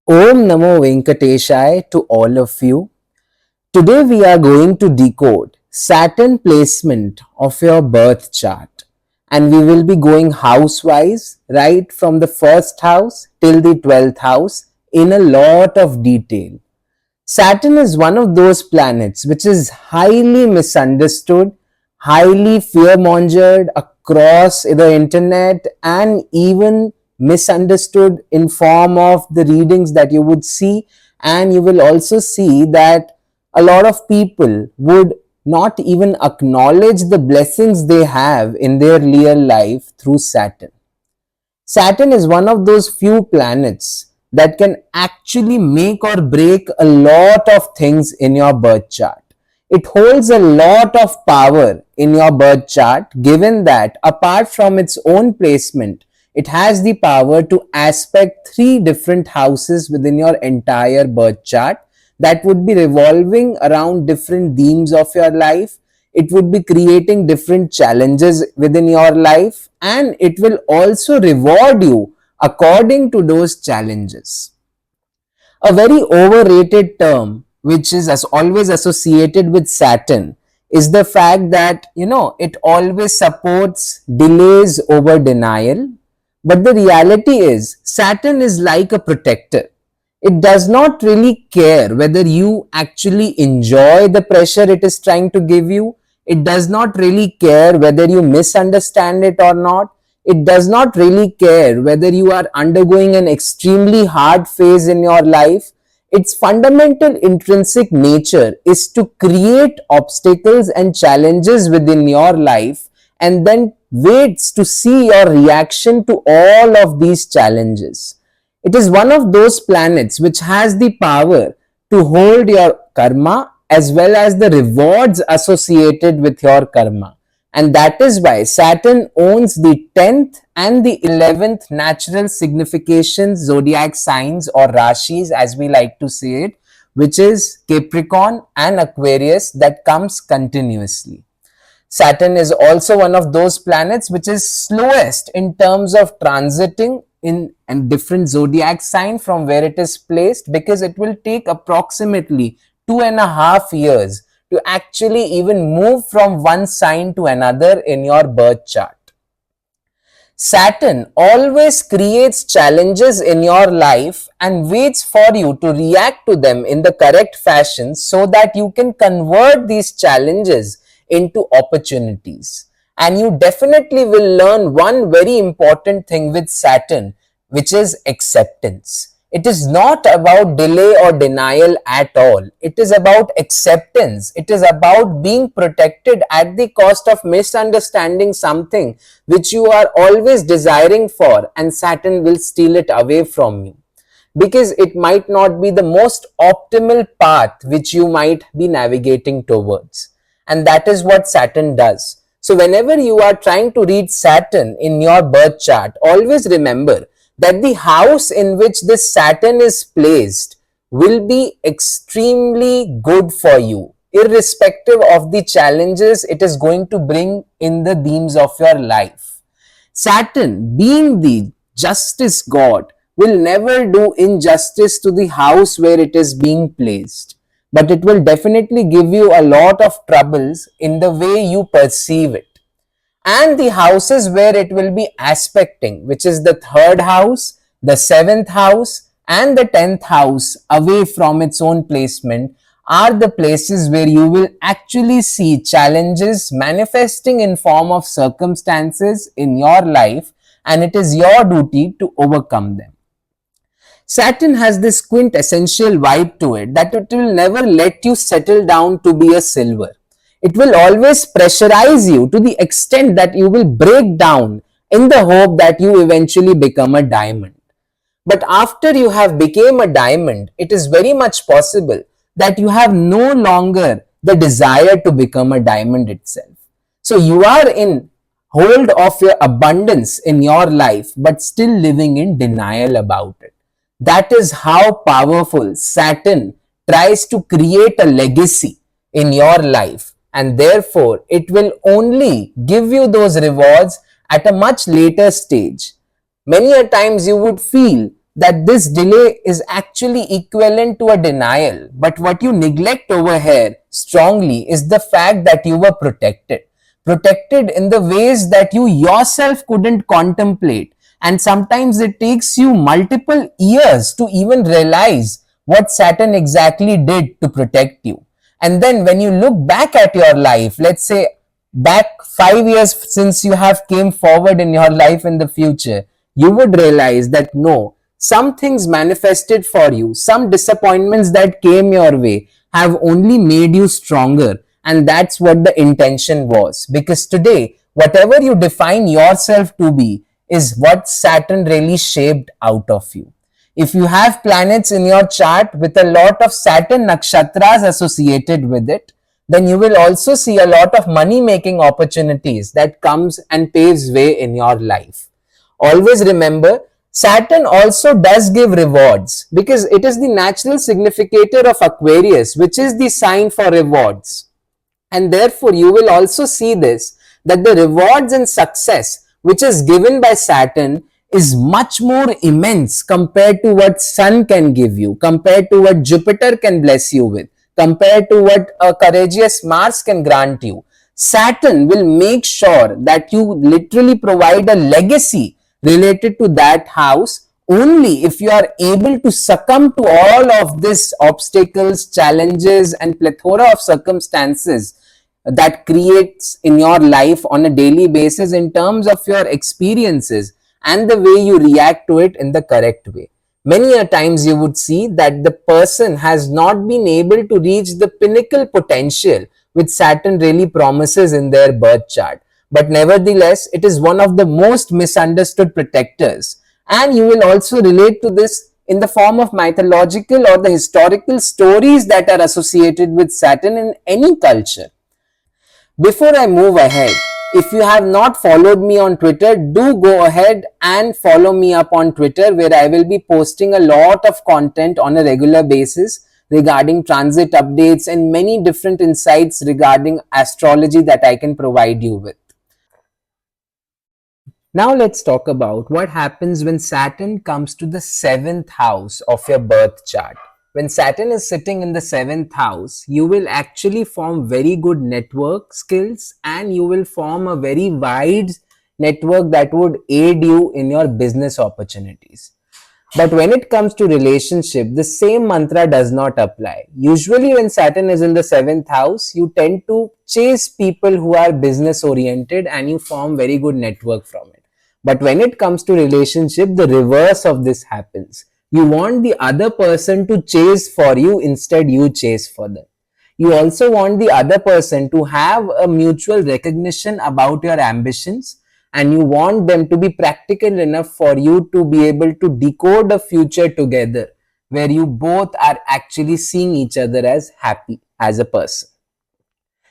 Om Namo Venkateshaya to all of you. Today we are going to decode Saturn placement of your birth chart, and we will be going house wise, right from the first house till the 12th house in a lot of detail. Saturn is one of those planets which is highly misunderstood, highly fear-mongered across the internet, and even misunderstood in form of the readings that you would see. And you will also see that a lot of people would not even acknowledge the blessings they have in their real life through Saturn. Saturn is one of those few planets that can actually make or break a lot of things in your birth chart. It holds a lot of power in your birth chart, given that apart from its own placement, it has the power to aspect three different houses within your entire birth chart that would be revolving around different themes of your life. It would be creating different challenges within your life, and it will also reward you according to those challenges. A very overrated term which is as always associated with Saturn is the fact that it always supports delays over denial. But the reality is Saturn is like a protector. It does not really care whether you actually enjoy the pressure it is trying to give you. It does not really care whether you misunderstand it or not. It does not really care whether you are undergoing an extremely hard phase in your life. Its fundamental intrinsic nature is to create obstacles and challenges within your life and then waits to see your reaction to all of these challenges. It is one of those planets which has the power to hold your karma as well as the rewards associated with your karma. And that is why Saturn owns the 10th and the 11th natural signification zodiac signs or rashis, as we like to say it, which is Capricorn and Aquarius, that comes continuously. Saturn is also one of those planets which is slowest in terms of transiting in a different zodiac sign from where it is placed, because it will take approximately 2.5 years to actually even move from one sign to another in your birth chart. Saturn always creates challenges in your life and waits for you to react to them in the correct fashion so that you can convert these challenges into opportunities. And you definitely will learn one very important thing with Saturn, which is acceptance. It is not about delay or denial at all. It is about acceptance. It is about being protected at the cost of misunderstanding something which you are always desiring for, and Saturn will steal it away from you, because it might not be the most optimal path which you might be navigating towards. And that is what Saturn does. So whenever you are trying to read Saturn in your birth chart, always remember that the house in which this Saturn is placed will be extremely good for you, irrespective of the challenges it is going to bring in the themes of your life. Saturn, being the justice god, will never do injustice to the house where it is being placed, but it will definitely give you a lot of troubles in the way you perceive it. And the houses where it will be aspecting, which is the 3rd house, the 7th house, and the 10th house away from its own placement, are the places where you will actually see challenges manifesting in form of circumstances in your life, and it is your duty to overcome them. Saturn has this quintessential vibe to it that it will never let you settle down to be a silver. It will always pressurize you to the extent that you will break down in the hope that you eventually become a diamond. But after you have become a diamond, it is very much possible that you have no longer the desire to become a diamond itself. So you are in hold of your abundance in your life, but still living in denial about it. That is how powerful Saturn tries to create a legacy in your life, and therefore it will only give you those rewards at a much later stage. Many a times you would feel that this delay is actually equivalent to a denial. But what you neglect over here strongly is the fact that you were protected. Protected in the ways that you yourself couldn't contemplate. And sometimes it takes you multiple years to even realize what Saturn exactly did to protect you. And then when you look back at your life, let's say back 5 years since you have came forward in your life in the future, you would realize that no, some things manifested for you, some disappointments that came your way have only made you stronger. And that's what the intention was. Because today, whatever you define yourself to be is what Saturn really shaped out of you. If you have planets in your chart with a lot of Saturn nakshatras associated with it, then you will also see a lot of money making opportunities that comes and paves way in your life. Always remember, Saturn also does give rewards because it is the natural significator of Aquarius, which is the sign for rewards. And therefore, you will also see this, that the rewards and success which is given by Saturn is much more immense compared to what Sun can give you, compared to what Jupiter can bless you with, compared to what a courageous Mars can grant you. Saturn will make sure that you literally provide a legacy related to that house only if you are able to succumb to all of these obstacles, challenges, and plethora of circumstances that creates in your life on a daily basis in terms of your experiences and the way you react to it in the correct way. Many a times you would see that the person has not been able to reach the pinnacle potential which Saturn really promises in their birth chart. But nevertheless, it is one of the most misunderstood protectors. And you will also relate to this in the form of mythological or the historical stories that are associated with Saturn in any culture. Before I move ahead, if you have not followed me on Twitter, do go ahead and follow me up on Twitter, where I will be posting a lot of content on a regular basis regarding transit updates and many different insights regarding astrology that I can provide you with. Now let's talk about what happens when Saturn comes to the 7th house of your birth chart. When Saturn is sitting in the 7th house, you will actually form very good network skills and you will form a very wide network that would aid you in your business opportunities. But when it comes to relationship, the same mantra does not apply. Usually when Saturn is in the 7th house, you tend to chase people who are business oriented and you form very good network from it. But when it comes to relationship, the reverse of this happens. You want the other person to chase for you, instead you chase for them. You also want the other person to have a mutual recognition about your ambitions, and you want them to be practical enough for you to be able to decode a future together where you both are actually seeing each other as happy as a person.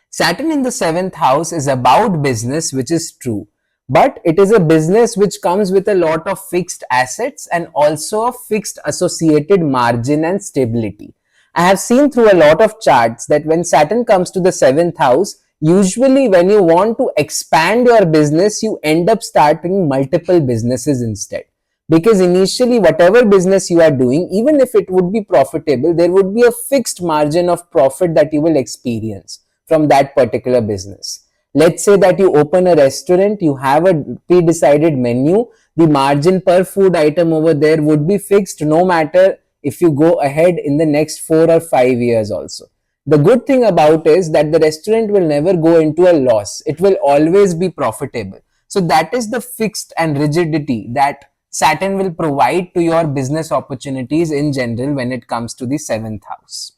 Saturn in the 7th house is about business, which is true. But it is a business which comes with a lot of fixed assets and also a fixed associated margin and stability. I have seen through a lot of charts that when Saturn comes to the 7th house, usually when you want to expand your business, you end up starting multiple businesses instead. Because initially, whatever business you are doing, even if it would be profitable, there would be a fixed margin of profit that you will experience from that particular business. Let's say that you open a restaurant, you have a pre-decided menu, the margin per food item over there would be fixed no matter if you go ahead in the next 4 or 5 years also. The good thing about is that the restaurant will never go into a loss. It will always be profitable. So that is the fixed and rigidity that Saturn will provide to your business opportunities in general when it comes to the 7th house.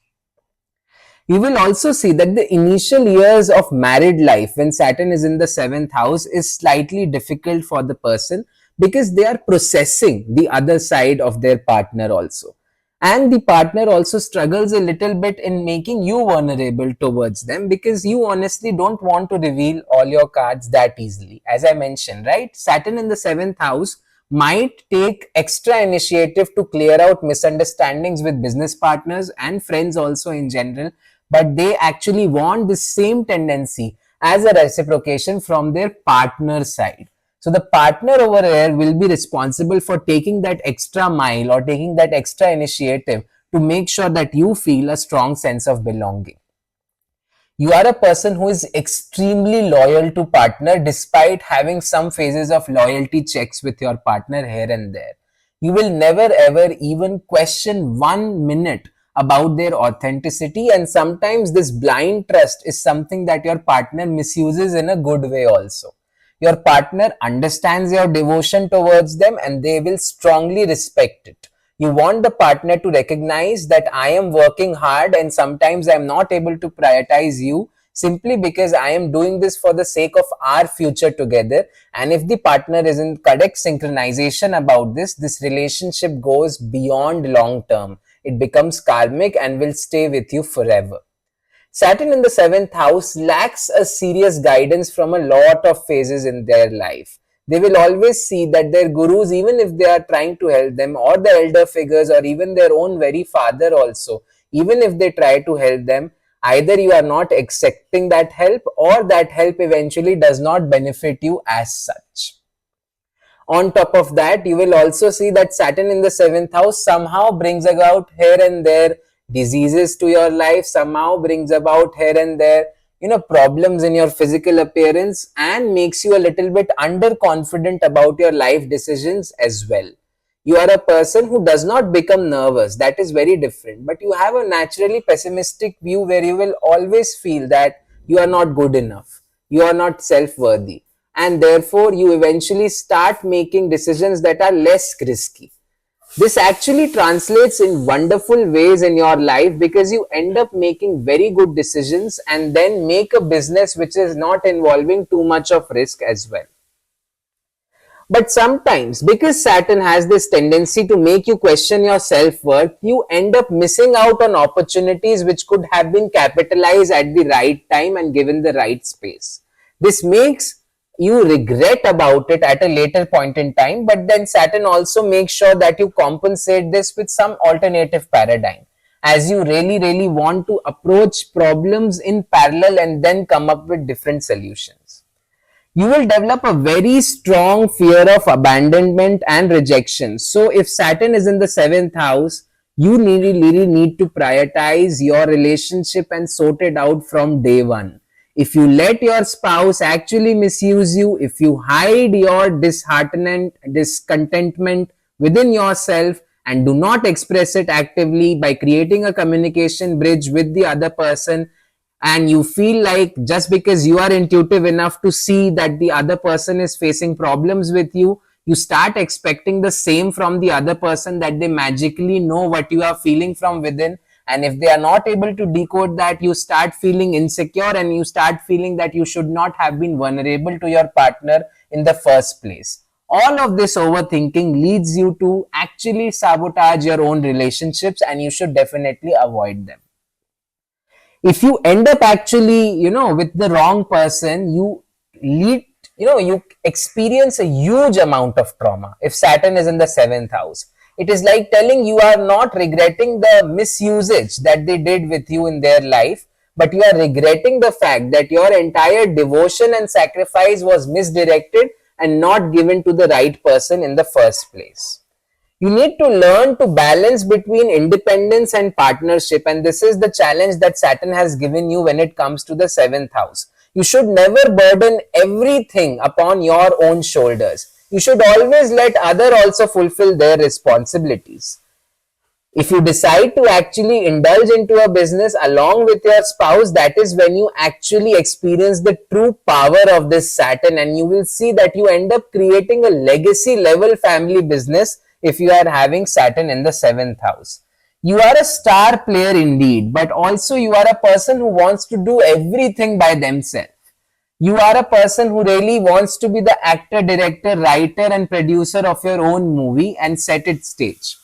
You will also see that the initial years of married life when Saturn is in the 7th house is slightly difficult for the person because they are processing the other side of their partner also. And the partner also struggles a little bit in making you vulnerable towards them because you honestly don't want to reveal all your cards that easily. As I mentioned, right? Saturn in the 7th house might take extra initiative to clear out misunderstandings with business partners and friends also in general, but they actually want the same tendency as a reciprocation from their partner side. So the partner over here will be responsible for taking that extra mile or taking that extra initiative to make sure that you feel a strong sense of belonging. You are a person who is extremely loyal to partner despite having some phases of loyalty checks with your partner here and there. You will never ever even question 1 minute about their authenticity, and sometimes this blind trust is something that your partner misuses in a good way also. Your partner understands your devotion towards them and they will strongly respect it. You want the partner to recognize that I am working hard and sometimes I am not able to prioritize you simply because I am doing this for the sake of our future together. And if the partner is in correct synchronization about this, this relationship goes beyond long term. It becomes karmic and will stay with you forever. Saturn in the 7th house lacks a serious guidance from a lot of phases in their life. They will always see that their gurus, even if they are trying to help them, or the elder figures, or even their own very father also, even if they try to help them, either you are not accepting that help or that help eventually does not benefit you as such. On top of that, you will also see that Saturn in the 7th house somehow brings about here and there diseases to your life, somehow brings about here and there, problems in your physical appearance, and makes you a little bit underconfident about your life decisions as well. You are a person who does not become nervous. That is very different. But you have a naturally pessimistic view where you will always feel that you are not good enough. You are not self-worthy. And therefore, you eventually start making decisions that are less risky. This actually translates in wonderful ways in your life because you end up making very good decisions and then make a business which is not involving too much of risk as well. But sometimes, because Saturn has this tendency to make you question your self-worth, you end up missing out on opportunities which could have been capitalized at the right time and given the right space. This makes you regret about it at a later point in time, but then Saturn also makes sure that you compensate this with some alternative paradigm, as you really want to approach problems in parallel and then come up with different solutions. You will develop a very strong fear of abandonment and rejection. So if Saturn is in the 7th house, you really need to prioritize your relationship and sort it out from day one. If you let your spouse actually misuse you, if you hide your discontentment within yourself and do not express it actively by creating a communication bridge with the other person, and you feel like just because you are intuitive enough to see that the other person is facing problems with you, you start expecting the same from the other person, that they magically know what you are feeling from within. And if they are not able to decode that, you start feeling insecure and you start feeling that you should not have been vulnerable to your partner in the first place. All of this overthinking leads you to actually sabotage your own relationships, and you should definitely avoid them. If you end up actually, with the wrong person, you experience a huge amount of trauma. If Saturn is in the 7th house, it is like telling you are not regretting the misusage that they did with you in their life, but you are regretting the fact that your entire devotion and sacrifice was misdirected and not given to the right person in the first place. You need to learn to balance between independence and partnership, and this is the challenge that Saturn has given you when it comes to the 7th house. You should never burden everything upon your own shoulders. You should always let others also fulfill their responsibilities. If you decide to actually indulge into a business along with your spouse, that is when you actually experience the true power of this Saturn, and you will see that you end up creating a legacy level family business if you are having Saturn in the 7th house. You are a star player indeed, but also you are a person who wants to do everything by themselves. You are a person who really wants to be the actor, director, writer and producer of your own movie and set it stage.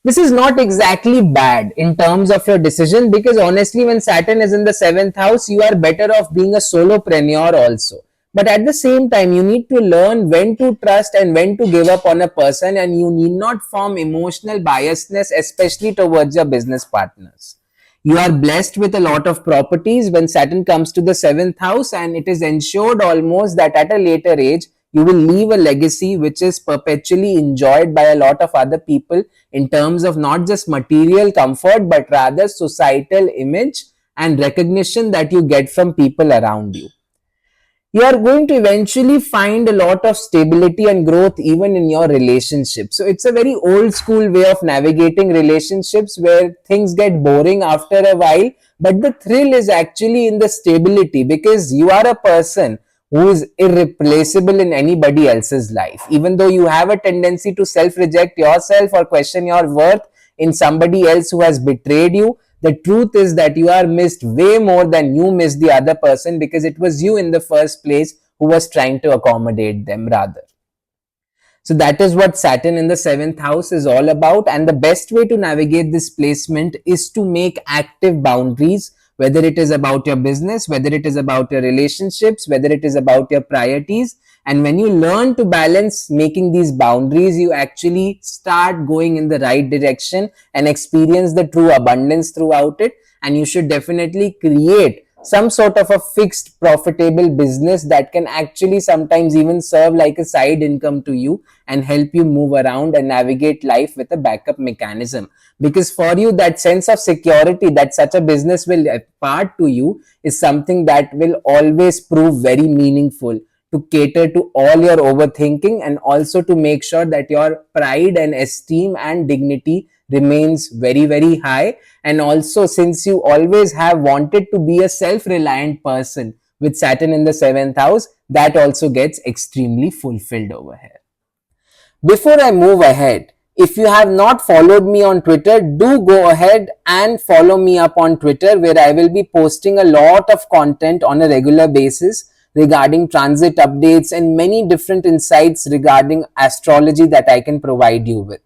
This is not exactly bad in terms of your decision, because honestly, when Saturn is in the 7th house, you are better off being a solopreneur also. But at the same time, you need to learn when to trust and when to give up on a person, and you need not form emotional biasness, especially towards your business partners. You are blessed with a lot of properties when Saturn comes to the 7th house, and it is ensured almost that at a later age, You will leave a legacy which is perpetually enjoyed by a lot of other people in terms of not just material comfort, but rather societal image and recognition that you get from people around you. You are going to eventually find a lot of stability and growth even in your relationship. So it's a very old school way of navigating relationships where things get boring after a while, but the thrill is actually in the stability, because you are a person who is irreplaceable in anybody else's life. Even though you have a tendency to self reject yourself or question your worth in somebody else who has betrayed you, the truth is that you are missed way more than you missed the other person, because it was you in the first place who was trying to accommodate them rather. So that is what Saturn in the seventh house is all about. And the best way to navigate this placement is to make active boundaries, whether it is about your business, whether it is about your relationships, whether it is about your priorities. And when you learn to balance making these boundaries, you actually start going in the right direction and experience the true abundance throughout it. And you should definitely create some sort of a fixed profitable business that can actually sometimes even serve like a side income to you and help you move around and navigate life with a backup mechanism. Because for you, that sense of security that such a business will impart to you is something that will always prove very meaningful to cater to all your overthinking, and also to make sure that your pride and esteem and dignity remains very, very high. And also, since you always have wanted to be a self-reliant person with Saturn in the seventh house, that also gets extremely fulfilled over here. Before I move ahead, if you have not followed me on Twitter, do go ahead and follow me up on Twitter, where I will be posting a lot of content on a regular basis regarding transit updates and many different insights regarding astrology that I can provide you with.